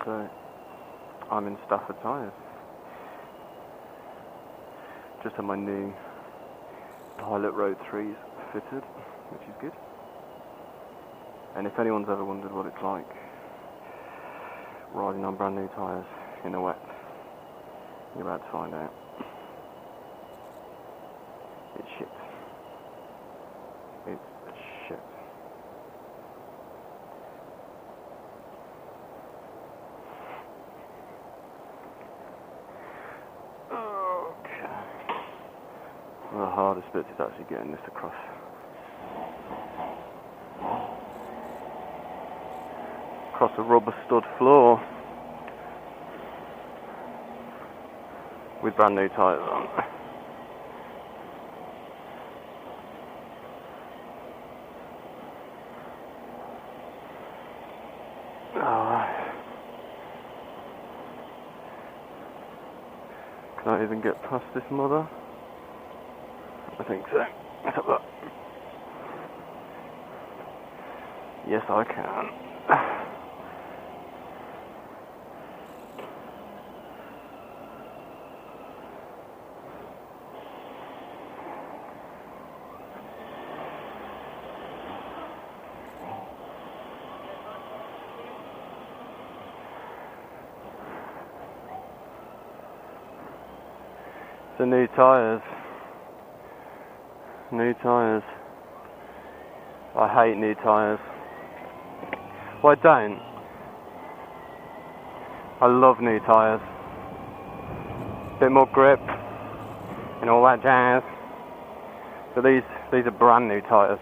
So I'm in Stafford tyres. Just had my new Pilot Road 3s fitted, which is good. And if anyone's ever wondered what it's like riding on brand new tyres in the wet, you're about to find out. It's shit. It's shit. Okay. One of the hardest bits is actually getting this across. Across a rubber stud floor with brand new tyres on. Can I even get past this mother? I think so. Let's have a look. Yes, I can. The new tyres. New tyres. I hate new tyres. Well, I don't. I love new tyres. Bit more grip and all that jazz. But these are brand new tyres.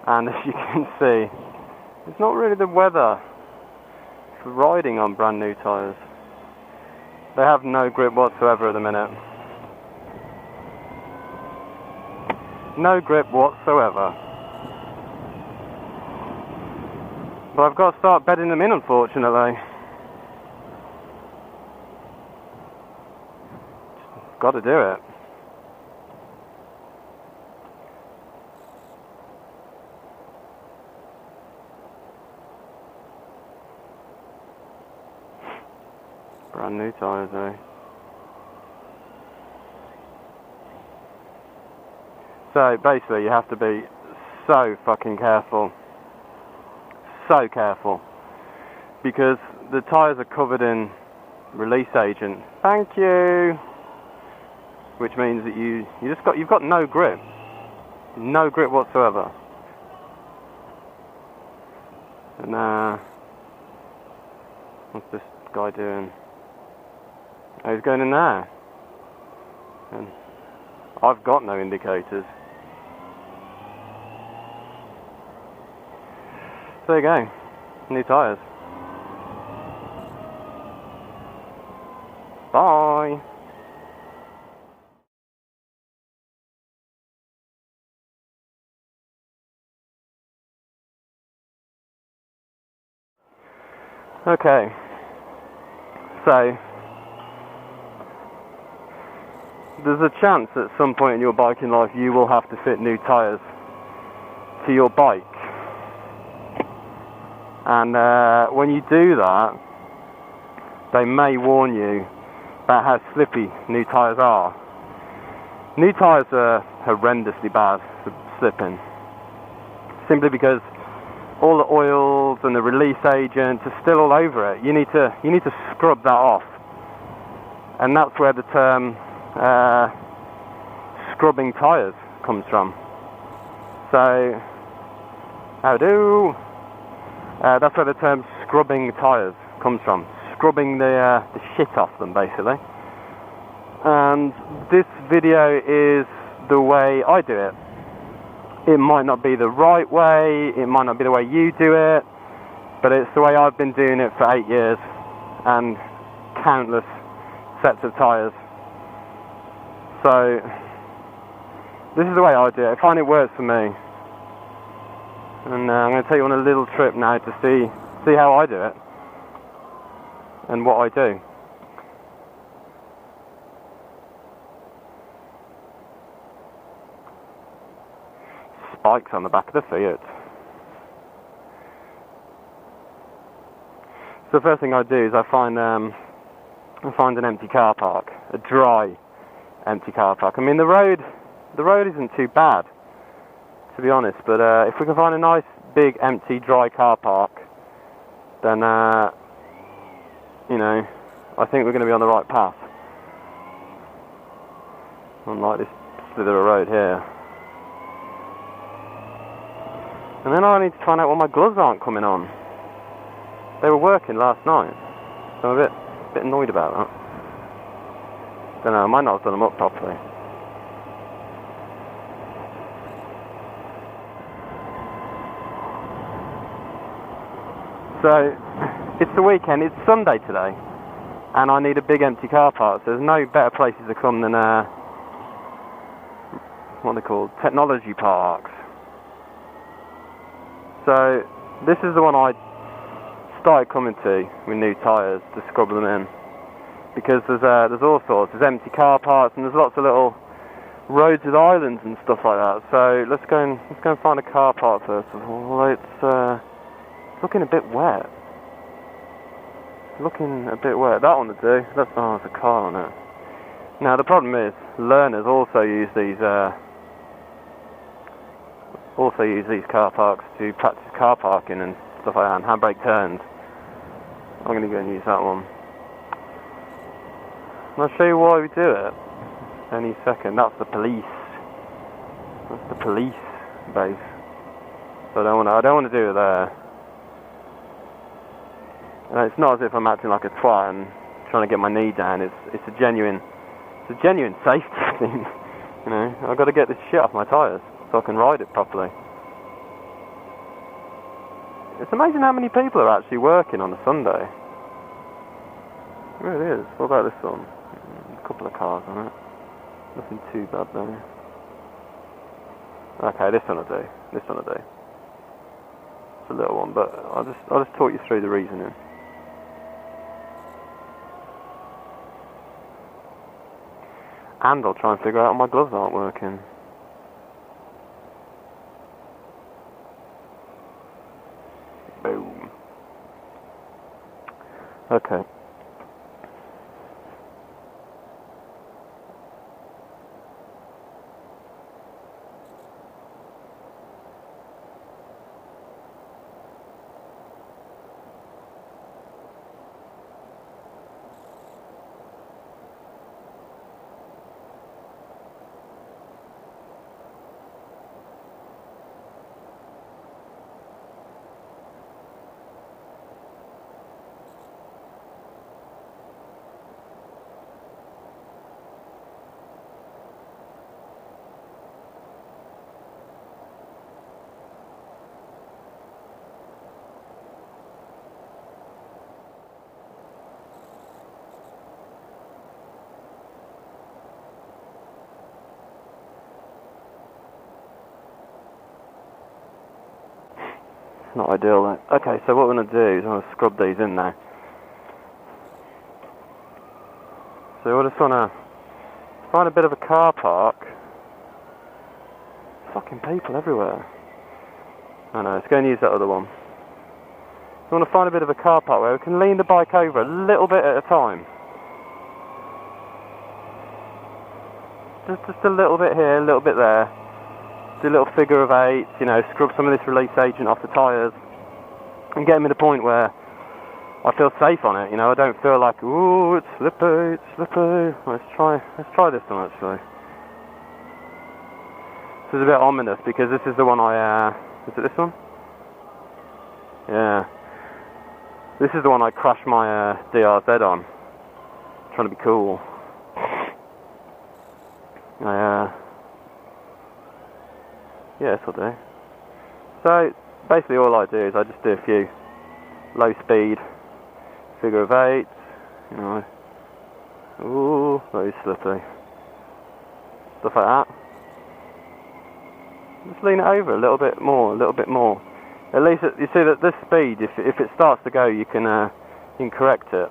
And as you can see, it's not really the weather for riding on brand new tyres. They have no grip whatsoever at the minute. No grip whatsoever. But I've got to start bedding them in, unfortunately. Got to do it. Brand new tyres, eh? So basically you have to be so fucking careful. So careful. Because the tyres are covered in release agent. Thank you! Which means that you've got no grip. No grip whatsoever. And what's this guy doing? Oh, he's going in there. And I've got no indicators. So there you go. New tyres. Bye. Okay. So there's a chance at some point in your biking life you will have to fit new tyres to your bike. And when you do that, they may warn you about how slippy new tyres are. New tyres are horrendously bad for slipping, simply because all the oils and the release agent are still all over it. You need to scrub that off, and that's where the term scrubbing tyres comes from. So, how do? That's where the term scrubbing tyres comes from. Scrubbing the shit off them, basically. And this video is the way I do it. It might not be the right way, it might not be the way you do it, but it's the way I've been doing it for 8 years and countless sets of tyres. So this is the way I do it. I find it works for me. And I'm going to take you on a little trip now to see how I do it and what I do. Spikes on the back of the Fiat. So the first thing I do is I find an empty car park, a dry empty car park. I mean the road isn't too bad, to be honest, but if we can find a nice big empty dry car park, then you know, I think we're going to be on the right path. Unlike this slither of road here. And then I need to find out why my gloves aren't coming on. They were working last night, so I'm a bit annoyed about that. Don't know, I might not have done them up properly. So, it's the weekend, it's Sunday today, and I need a big empty car park, so there's no better places to come than, what are they called? Technology parks. So, this is the one I started coming to with new tyres to scrub them in, because there's all sorts. There's empty car parks and there's lots of little roads with islands and stuff like that. So let's go and find a car park first of all. It's looking a bit wet. That one to do. There's a car on it. Now the problem is learners also use these car parks to practice car parking and stuff like that, and handbrake turns. I'm going to go and use that one. And I'll show you why we do it any second. That's the police. That's the police base. So I don't want to do it there. And it's not as if I'm acting like a twat and trying to get my knee down. It's a genuine safety thing. You know, I've got to get this shit off my tyres so I can ride it properly. It's amazing how many people are actually working on a Sunday. It really is. What about this one? A couple of cars on it. Nothing too bad though. Okay, this one will do. It's a little one, but I'll just talk you through the reasoning. And I'll try and figure out why my gloves aren't working. Boom. Okay. Not ideal though. Okay, so what we're going to do is I'm going to scrub these in now. So I just want to find a bit of a car park. Fucking people everywhere. I know, let's go and use that other one. I want to find a bit of a car park where we can lean the bike over a little bit at a time. Just a little bit here, a little bit there. Do a little figure of eight, you know, scrub some of this release agent off the tyres and get them to the point where I feel safe on it, you know. I don't feel like, ooh, it's slippy, Let's try this one actually. This is a bit ominous because this is the one is it this one? Yeah. This is the one I crashed my DRZ on. Trying to be cool. Yeah, this will do. So, basically all I do is I just do a few low speed figure of eight, you know. Ooh, very slippy. Stuff like that. Just lean it over a little bit more. At least you see that this speed, if it starts to go, you can correct it.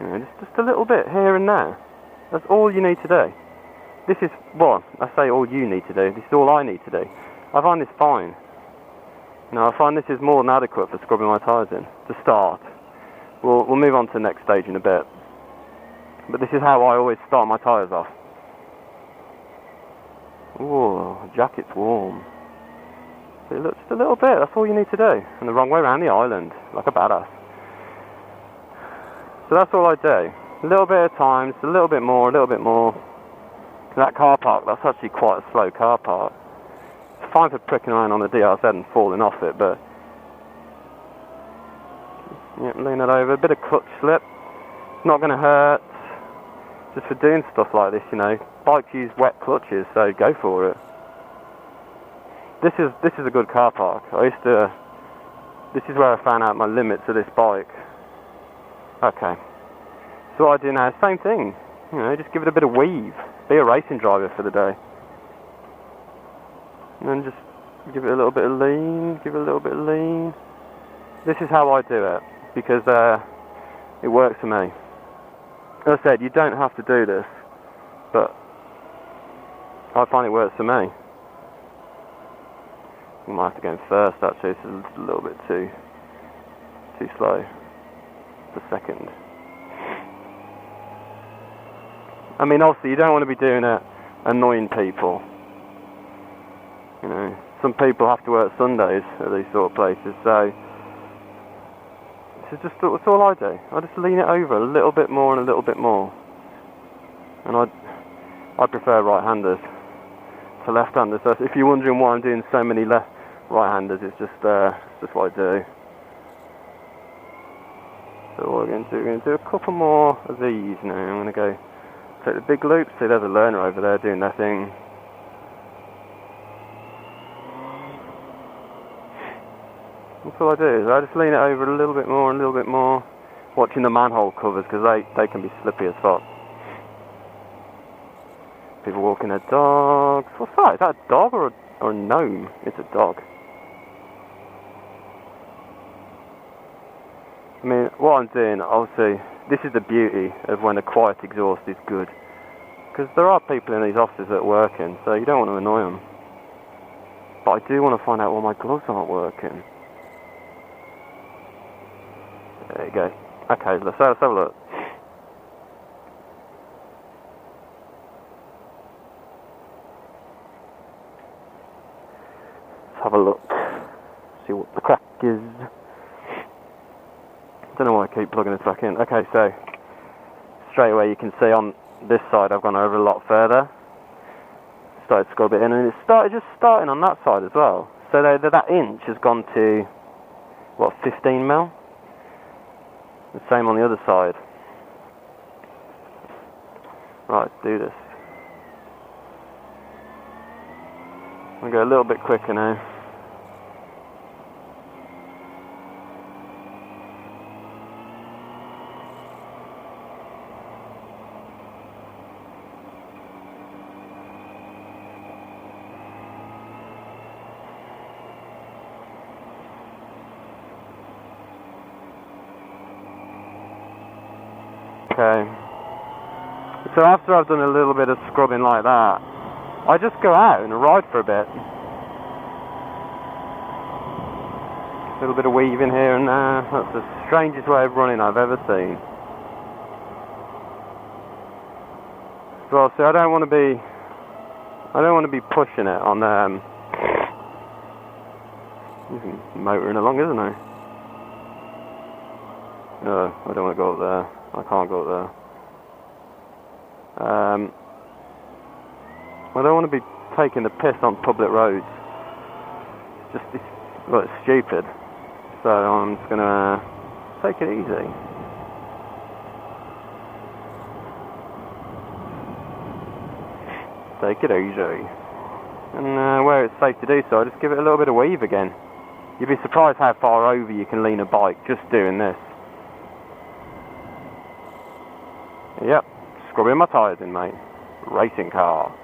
You know, just a little bit here and there. That's all you need to do. This is, well, I say all you need to do. This is all I need to do. I find this fine. Now I find this is more than adequate for scrubbing my tyres in, to start. We'll move on to the next stage in a bit. But this is how I always start my tyres off. Ooh, the jacket's warm. So look, just a little bit, that's all you need to do. And the wrong way around the island, like a badass. So that's all I do. A little bit at times, a little bit more, a little bit more. That car park, that's actually quite a slow car park. It's fine for pricking around on the DRZ and falling off it, but... yeah, lean it over, a bit of clutch slip. Not going to hurt. Just for doing stuff like this, you know. Bikes use wet clutches, so go for it. This is a good car park. This is where I found out my limits of this bike. Okay. So what I do now, same thing. You know, just give it a bit of weave. Be a racing driver for the day. And then just give it a little bit of lean, give it a little bit of lean. This is how I do it, because it works for me. As I said, you don't have to do this, but I find it works for me. We might have to go in first, actually. This is a little bit too slow. The second. I mean, obviously, you don't want to be doing it annoying people. You know, some people have to work Sundays at these sort of places, so this is just that's all I do. I just lean it over a little bit more and a little bit more. And I prefer right-handers to left-handers. So if you're wondering why I'm doing so many right-handers, it's just what I do. So what we're going to do a couple more of these now. I'm going to go take the big loop. See, there's a learner over there doing their thing. That's all I do, is I just lean it over a little bit more and a little bit more, watching the manhole covers, because they can be slippy as fuck. People walking their dogs. What's that? Is that a dog or a gnome? It's a dog. I mean, what I'm doing, obviously, this is the beauty of when a quiet exhaust is good. Because there are people in these offices that are working, so you don't want to annoy them. But I do want to find out why my gloves aren't working. There you go. Okay, let's have a look. Let's have a look. See what the crack is. Don't know why I keep plugging this back in. Okay, so straight away you can see on this side I've gone over a lot further. Started to scrub it in, and it's starting on that side as well. So that inch has gone to what, 15 mil? The same on the other side. Right, let's do this. I'm going to go a little bit quicker now. Okay, so after I've done a little bit of scrubbing like that, I just go out and ride for a bit. A little bit of weaving here and there. That's the strangest way of running I've ever seen. Well, see, I don't want to be pushing it on motoring along, isn't I? No, I don't want to go up there. I can't go up there. I don't want to be taking the piss on public roads. It's stupid. So I'm just going to take it easy. Take it easy. And where it's safe to do so, I just give it a little bit of weave again. You'd be surprised how far over you can lean a bike just doing this. Yep, scrubbing my tyres in, mate. Racing car.